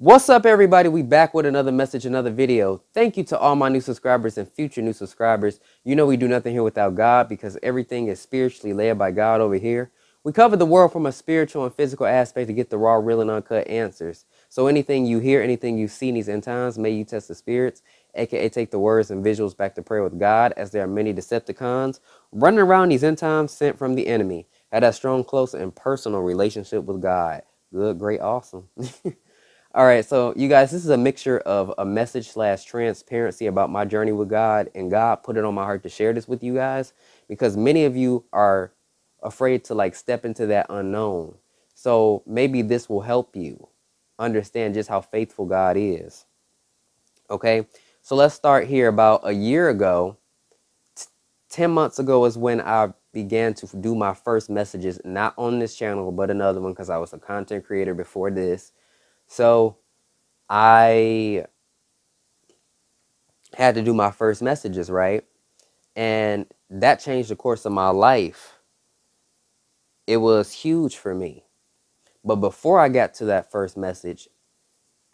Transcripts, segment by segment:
What's up, everybody? We back with another message, another video. Thank you to all my new subscribers and future new subscribers. You know we do nothing here without God because everything is spiritually led by God over here. We cover the world from a spiritual and physical aspect to get the raw, real, and uncut answers. So anything you hear, anything you see in these end times, may you test the spirits, aka take the words and visuals back to prayer with God, as there are many Decepticons running around these end times sent from the enemy. Have that strong, close, and personal relationship with God. Good, great, awesome. All right, so you guys, this is a mixture of a message / transparency about my journey with God, and God put it on my heart to share this with you guys because many of you are afraid to step into that unknown. So maybe this will help you understand just how faithful God is. Okay, so let's start here. About a year ago, 10 months ago is when I began to do my first messages, not on this channel, but another one because I was a content creator before this. So I had to do my first messages, right? And that changed the course of my life. It was huge for me. But before I got to that first message,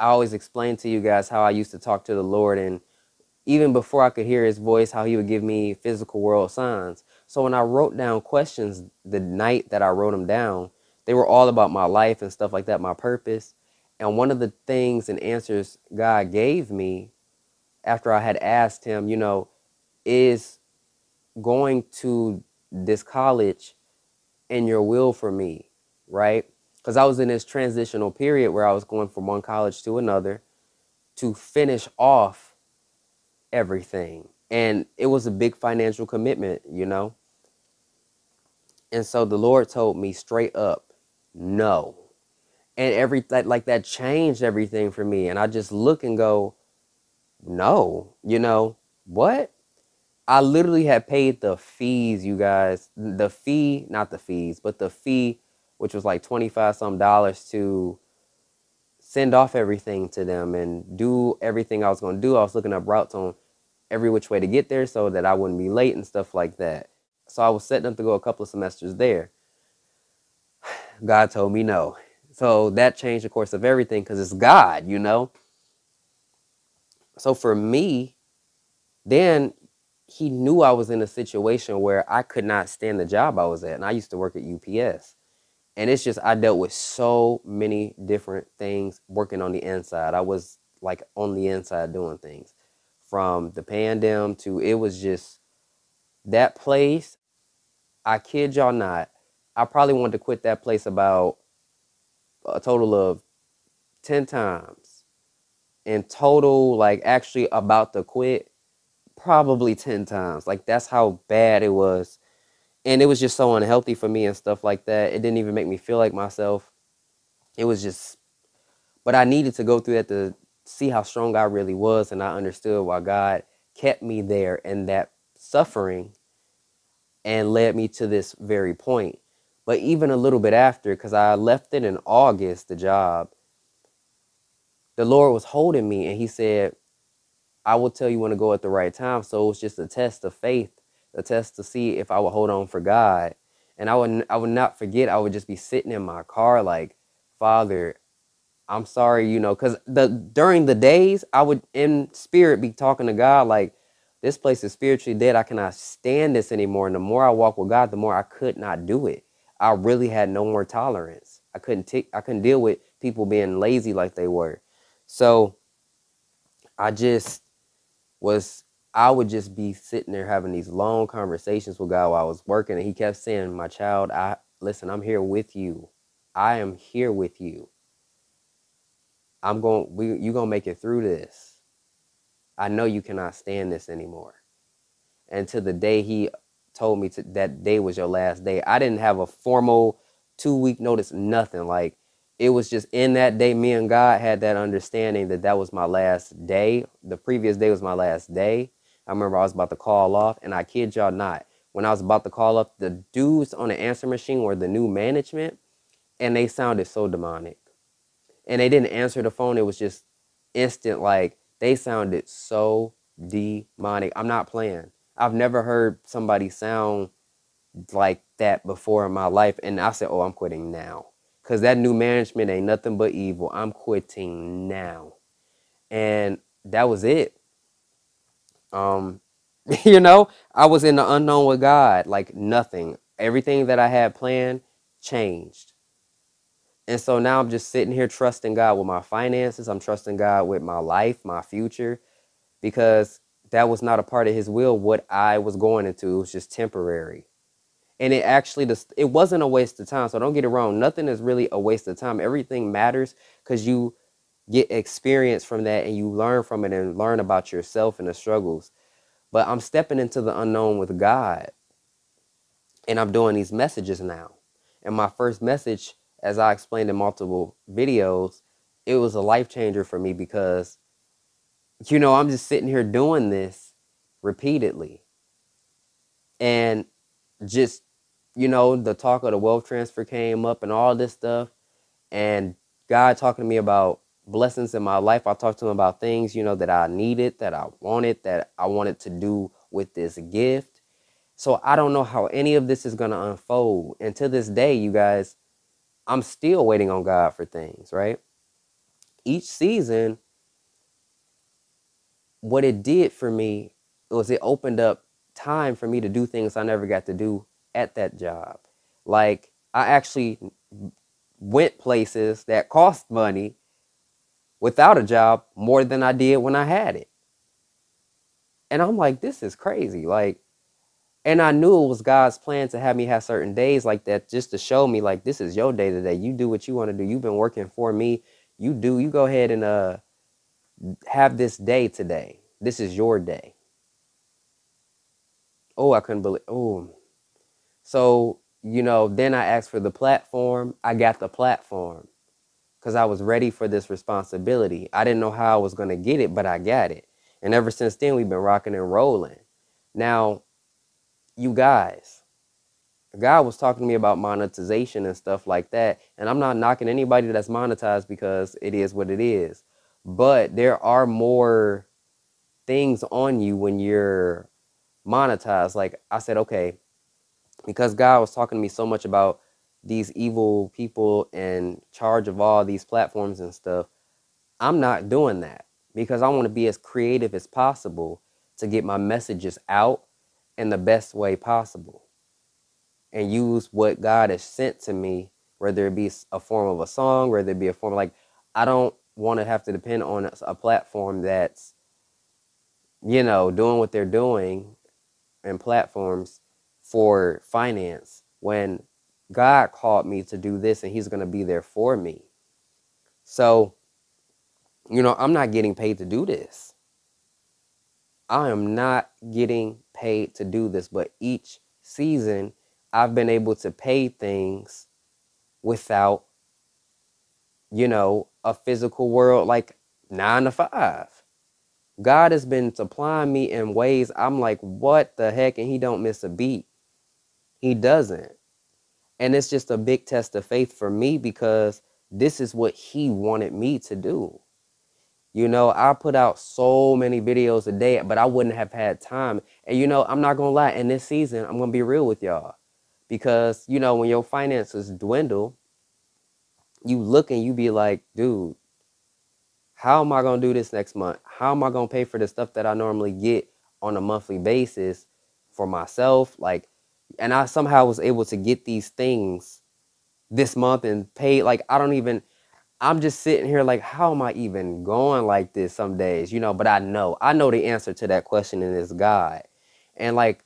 I always explained to you guys how I used to talk to the Lord. And even before I could hear his voice, how he would give me physical world signs. So when I wrote down questions the night that I wrote them down, they were all about my life and stuff like that, my purpose. And one of the things and answers God gave me after I had asked him, is going to this college in your will for me, right? Because I was in this transitional period where I was going from one college to another to finish off everything. And it was a big financial commitment, And so the Lord told me straight up, no. And that changed everything for me. And I just look and go, no, what? I literally had paid the fees, you guys. The fee, not the fees, but the fee, which was like $25 some to send off everything to them and do everything I was going to do. I was looking up routes on every which way to get there so that I wouldn't be late and stuff like that. So I was setting up to go a couple of semesters there. God told me no. So that changed the course of everything because it's God, So for me, then he knew I was in a situation where I could not stand the job I was at. And I used to work at UPS. And it's just I dealt with so many different things working on the inside. I was on the inside doing things. From the pandemic to it was just that place. I kid y'all not. I probably wanted to quit that place about a total of 10 times. In total, actually about to quit probably 10 times. That's how bad it was. And it was just so unhealthy for me and stuff like that. It didn't even make me feel like myself. It was just, but I needed to go through that to see how strong I really was. And I understood why God kept me there in that suffering and led me to this very point. But even a little bit after, because I left it in August, the job, the Lord was holding me and he said, I will tell you when to go at the right time. So it was just a test of faith, a test to see if I would hold on for God. And I would not forget. I would just be sitting in my car like, Father, I'm sorry, because during the days I would in spirit be talking to God like, this place is spiritually dead. I cannot stand this anymore. And the more I walk with God, the more I could not do it. I really had no more tolerance. I couldn't deal with people being lazy like they were. So I would just be sitting there having these long conversations with God while I was working. And he kept saying, my child, listen, I'm here with you. I am here with you. You're going to make it through this. I know you cannot stand this anymore. And to the day he told me that day was your last day, I didn't have a formal 2-week notice, nothing. It was just in that day, me and God had that understanding that was my last day. The previous day was my last day. I remember I was about to call off, and I kid y'all not, when I was about to call off, the dudes on the answer machine were the new management, and they sounded so demonic. And they didn't answer the phone. It was just instant, they sounded so demonic. I'm not playing. I've never heard somebody sound like that before in my life. And I said, oh, I'm quitting now. because that new management ain't nothing but evil. I'm quitting now. And that was it. You know, I was in the unknown with God, like nothing. Everything that I had planned changed. And so now I'm just sitting here trusting God with my finances. I'm trusting God with my life, my future, because that was not a part of his will. What I was going into, it was just temporary. And it actually, it wasn't a waste of time. So don't get it wrong. Nothing is really a waste of time. Everything matters because you get experience from that and you learn from it and learn about yourself and the struggles. But I'm stepping into the unknown with God, and I'm doing these messages now. And my first message, as I explained in multiple videos, it was a life changer for me because, you know, I'm just sitting here doing this repeatedly. And just, you know, the talk of the wealth transfer came up and all this stuff. And God talking to me about blessings in my life. I talked to him about things, you know, that I needed, that I wanted to do with this gift. So I don't know how any of this is going to unfold. And to this day, you guys, I'm still waiting on God for things, right? Each season, what it did for me was it opened up time for me to do things I never got to do at that job. Like, I actually went places that cost money without a job more than I did when I had it. And I'm like, this is crazy. Like, and I knew it was God's plan to have me have certain days like that just to show me, like, this is your day today. You do what you want to do. You've been working for me. You go ahead and have this day today. This is your day. Oh, I couldn't believe. Oh, so, you know, then I asked for the platform. I got the platform because I was ready for this responsibility. I didn't know how I was going to get it, but I got it. And ever since then, we've been rocking and rolling. Now, you guys, God was talking to me about monetization and stuff like that. And I'm not knocking anybody that's monetized because it is what it is. But there are more things on you when you're monetized. Like I said, okay, because God was talking to me so much about these evil people in charge of all these platforms and stuff, I'm not doing that because I want to be as creative as possible to get my messages out in the best way possible and use what God has sent to me, whether it be a form of a song, whether it be a form like, I don't want to have to depend on a platform that's, you know, doing what they're doing and platforms for finance when God called me to do this and he's going to be there for me. So, you know, I'm not getting paid to do this. I am not getting paid to do this, but each season I've been able to pay things without, you know, a physical world like 9 to 5. God has been supplying me in ways I'm like, what the heck? And he don't miss a beat. He doesn't. And it's just a big test of faith for me because this is what he wanted me to do. You know, I put out so many videos a day, but I wouldn't have had time. And, you know, I'm not going to lie. In this season, I'm going to be real with y'all. Because, you know, when your finances dwindle, you look and you be like, dude, how am I going to do this next month? How am I going to pay for the stuff that I normally get on a monthly basis for myself? Like, and I somehow was able to get these things this month and pay. Like, I'm just sitting here like, how am I even going like this some days, you know? But I know the answer to that question, and it's God. And like,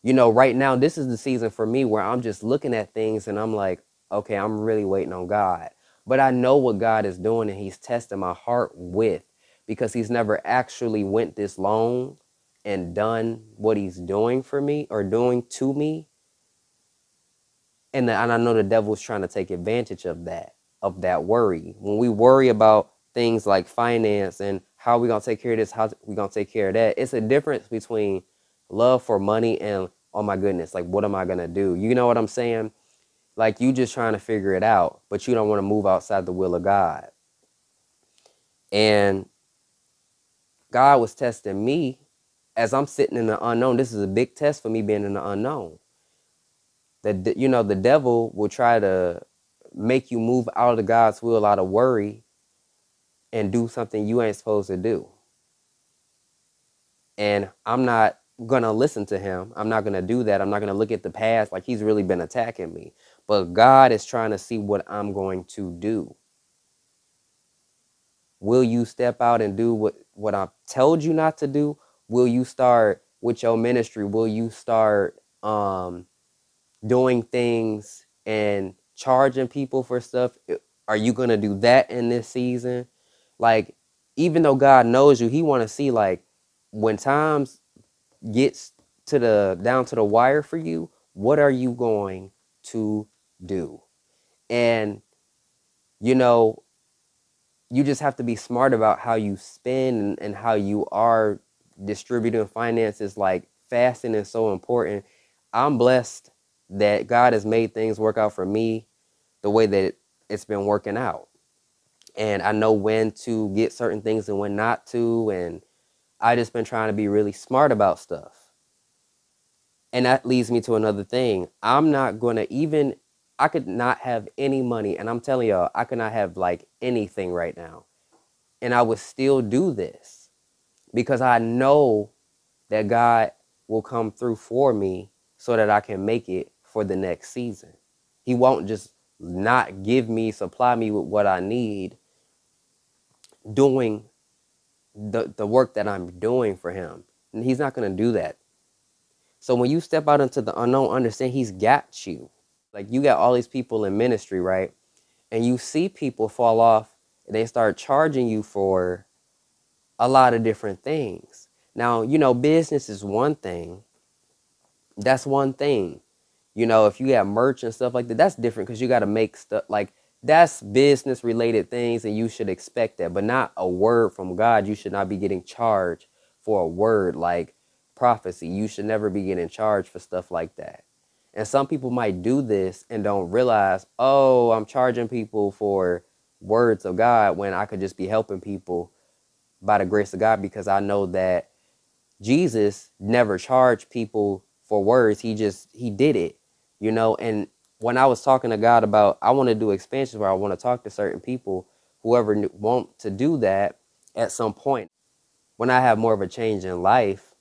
you know, right now, this is the season for me where I'm just looking at things and I'm like, okay, I'm really waiting on God. But I know what God is doing and he's testing my heart with, because he's never actually went this long and done what he's doing for me or doing to me. And I know the devil's trying to take advantage of that worry. When we worry about things like finance and how we going to take care of this, how we going to take care of that, it's a difference between love for money and, oh my goodness, like, what am I going to do? You know what I'm saying? Like, you just trying to figure it out, but you don't want to move outside the will of God. And God was testing me as I'm sitting in the unknown. This is a big test for me, being in the unknown. That, you know, the devil will try to make you move out of God's will, out of worry, and do something you ain't supposed to do. And I'm not going to listen to him. I'm not going to do that. I'm not going to look at the past like he's really been attacking me. But God is trying to see what I'm going to do. Will you step out and do what I've told you not to do? Will you start with your ministry? Will you start doing things and charging people for stuff? Are you going to do that in this season? Like, even though God knows you, he want to see, like, when times gets to the down to the wire for you, what are you going to do? And you know, you just have to be smart about how you spend and how you are distributing finances. Like, fasting is so important. I'm blessed that God has made things work out for me the way that it's been working out. And I know when to get certain things and when not to. And I just been trying to be really smart about stuff. And that leads me to another thing. I'm not going to even, I could not have any money. And I'm telling y'all, I could not have like anything right now. And I would still do this because I know that God will come through for me so that I can make it for the next season. He won't just not give me, supply me with what I need doing the work that I'm doing for him. And he's not going to do that. So when you step out into the unknown, understand he's got you. Like, you got all these people in ministry, right? And you see people fall off and they start charging you for a lot of different things. Now, you know, business is one thing. That's one thing. You know, if you have merch and stuff like that, that's different because you got to make stuff like that's business related things and you should expect that, but not a word from God. You should not be getting charged for a word like prophecy. You should never be getting charged for stuff like that. And some people might do this and don't realize, oh, I'm charging people for words of God when I could just be helping people by the grace of God, because I know that Jesus never charged people for words. He did it, you know. And when I was talking to God about, I want to do expansions where I want to talk to certain people, whoever want to do that at some point, when I have more of a change in life,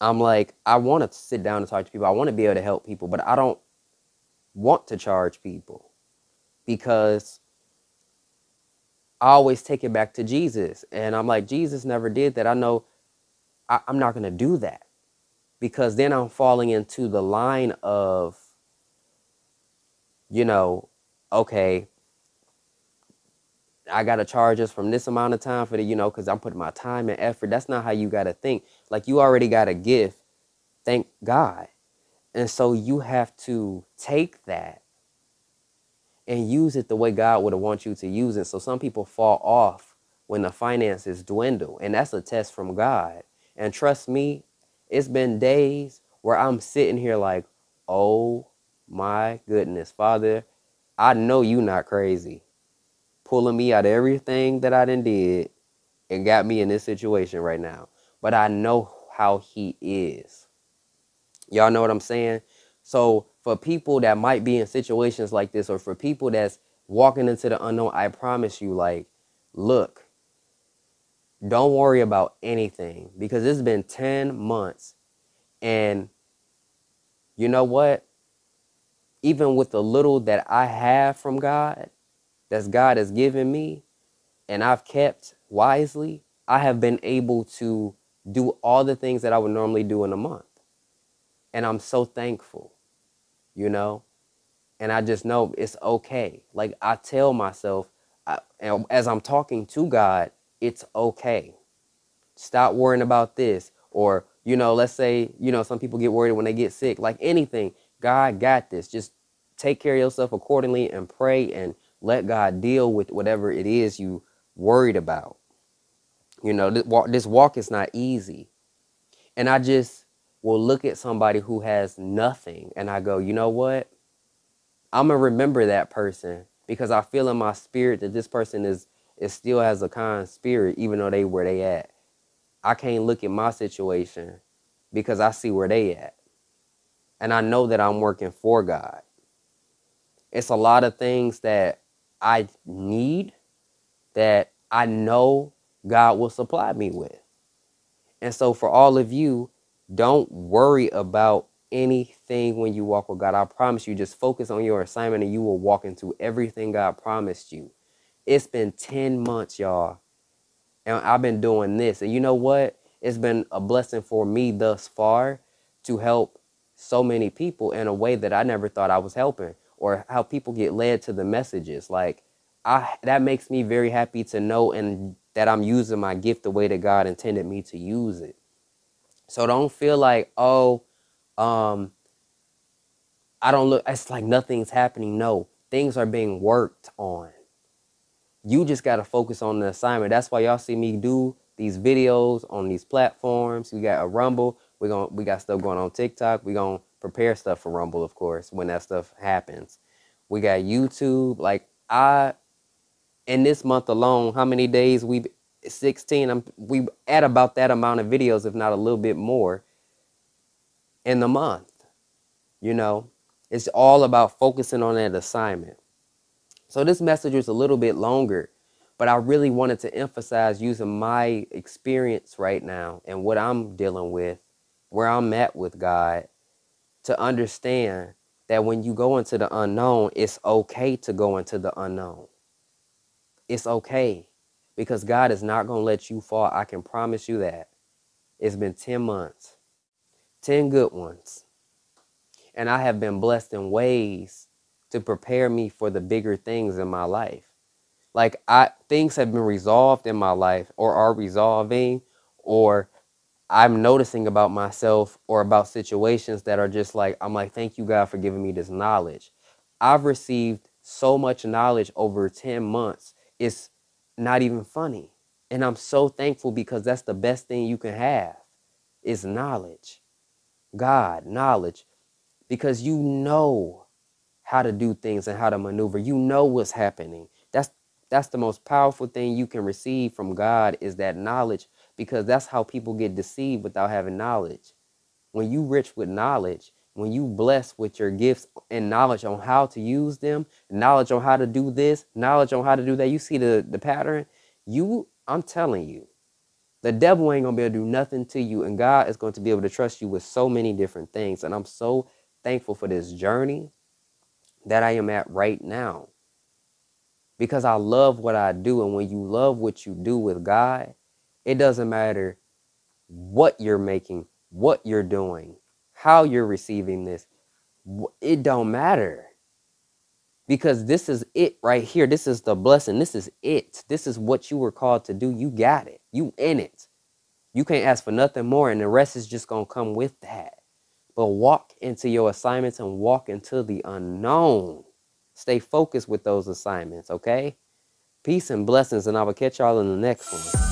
I'm like, I want to sit down and talk to people. I want to be able to help people, but I don't want to charge people because I always take it back to Jesus. And I'm like, Jesus never did that. I know I'm not going to do that, because then I'm falling into the line of, you know, okay, I got to charge us from this amount of time for the, you know, because I'm putting my time and effort. That's not how you got to think. Like, you already got a gift. Thank God. And so you have to take that and use it the way God would have want you to use it. So some people fall off when the finances dwindle, and that's a test from God. And trust me, it's been days where I'm sitting here like, oh my goodness, Father, I know you not crazy, pulling me out of everything that I done did and got me in this situation right now. But I know how he is. Y'all know what I'm saying? So for people that might be in situations like this, or for people that's walking into the unknown, I promise you, like, look, don't worry about anything, because it's been 10 months. And you know what? Even with the little that I have from God, that God has given me, and I've kept wisely, I have been able to do all the things that I would normally do in a month. And I'm so thankful, you know? And I just know it's okay. Like, I tell myself, and as I'm talking to God, it's okay. Stop worrying about this. Or, you know, let's say, you know, some people get worried when they get sick. Like anything, God got this. Just take care of yourself accordingly and pray and let God deal with whatever it is you worried about. You know, this walk is not easy. And I just will look at somebody who has nothing and I go, you know what? I'm going to remember that person, because I feel in my spirit that this person is still has a kind spirit, even though they where they at. I can't look at my situation because I see where they at. And I know that I'm working for God. It's a lot of things that I need that I know God will supply me with. And so for all of you, don't worry about anything when you walk with God. I promise you, just focus on your assignment and you will walk into everything God promised you. It's been 10 months, y'all, and I've been doing this. And you know what? It's been a blessing for me thus far to help so many people in a way that I never thought I was helping, or how people get led to the messages. Like, that makes me very happy to know, and that I'm using my gift the way that God intended me to use it. So don't feel like, oh, I don't look, it's like nothing's happening. No, things are being worked on. You just got to focus on the assignment. That's why y'all see me do these videos on these platforms. We got a Rumble. We got stuff going on TikTok. We going to prepare stuff for Rumble, of course, when that stuff happens. We got YouTube. Like, in this month alone, how many days 16, we at about that amount of videos, if not a little bit more in the month. You know, it's all about focusing on that assignment. So this message was a little bit longer, but I really wanted to emphasize using my experience right now and what I'm dealing with, where I'm at with God, to understand that when you go into the unknown, it's okay to go into the unknown. It's okay, because God is not going to let you fall. I can promise you that. It's been 10 months, 10 good ones. And I have been blessed in ways to prepare me for the bigger things in my life. Like, things have been resolved in my life, or are resolving, or I'm noticing about myself or about situations that are just like, I'm like, thank you, God, for giving me this knowledge. I've received so much knowledge over 10 months. It's not even funny. And I'm so thankful, because that's the best thing you can have, is knowledge. God, knowledge. Because you know how to do things and how to maneuver. You know what's happening. That's the most powerful thing you can receive from God, is that knowledge, because that's how people get deceived without having knowledge. When you rich with knowledge, when you blessed with your gifts and knowledge on how to use them, knowledge on how to do this, knowledge on how to do that, you see the pattern. I'm telling you, the devil ain't gonna be able to do nothing to you, and God is going to be able to trust you with so many different things. And I'm so thankful for this journey that I am at right now, because I love what I do. And when you love what you do with God, it doesn't matter what you're making, what you're doing, how you're receiving this. It don't matter, because this is it right here. This is the blessing. This is it. This is what you were called to do. You got it. You in it. You can't ask for nothing more, and the rest is just going to come with that. But walk into your assignments and walk into the unknown. Stay focused with those assignments, okay? Peace and blessings, and I will catch y'all in the next one.